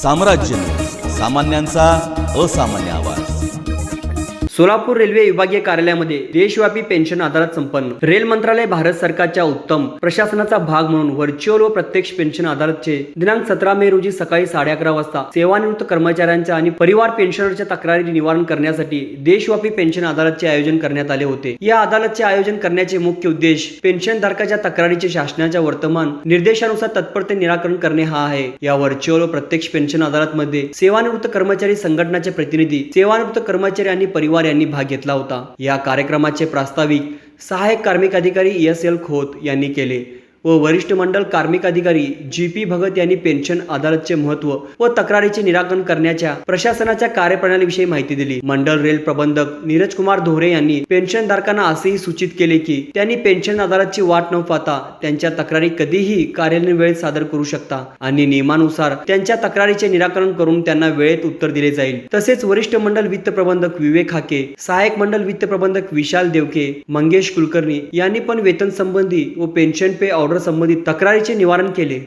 साम्राज्य, सामान्यांचा असामान्य आवाज। सोलापूर रेल्वे विभागीय कार्यालयामध्ये देशव्यापी पेन्शन अदालत संपन्न। रेल मंत्रालय भारत सरकारच्या उत्तम प्रशासनाचा भाग म्हणून व्हर्च्युअल व प्रत्यक्ष पेन्शन अदालतचे दिनांक 17 मे रोजी सकाळी 11:30 वाजता सेवानिवृत्त कर्मचाऱ्यांच्या आणि परिवार पेन्शनरच्या तक्रारी निवारण करण्यासाठी देशव्यापी पेन्शन अदालतचे आयोजन करण्यात आले होते। या अदालतचे आयोजन करण्याचे मुख्य उद्देश पेन्शनधारकाच्या तक्रारीचे शासनाच्या वर्तमान निर्देशानुसार तत्परते निराकरण करणे हा आहे। या व्हर्च्युअल व प्रत्यक्ष पेन्शन अदालतमध्ये सेवानिवृत्त कर्मचारी संघटनाचे प्रतिनिधी, सेवानिवृत्त कर्मचारी आणि परिवार यांनी भाग घेतला होता। या कार्यक्रमाचे प्रास्ताविक सहाय्यक कार्मिक अधिकारी एस.एल. खोत यांनी केले व वरिष्ठ मंडल कार्मिक अधिकारी जी.पी. भगत यांनी पेन्शन अदालतचे महत्त्व व तक्रारीचे निराकरण करण्याच्या प्रशासनाच्या कार्यप्रणालीविषयी माहिती दिली। मंडल रेल प्रबंधक नीरज कुमार धोरे यांनी पेन्शनधारकांना असेही सूचित केले की त्यांनी पेन्शन अदालतची वाट न पाहता त्यांच्या तक्रारी कधीही कार्यालयीन वेळेत सादर करू शकता आणि नियमानुसार त्यांच्या तक्रारीचे निराकरण करून त्यांना वेळेत उत्तर दिले जाईल। तसेच वरिष्ठ मंडल वित्त प्रबंधक विवेक हाके, सहाय्यक मंडल वित्त प्रबंधक विशाल देवके, मंगेश कुलकर्णी यांनी पण वेतन संबंधी व पेन्शन पे ऑर्डर संबंधित तक्रारीचे निवारण केले।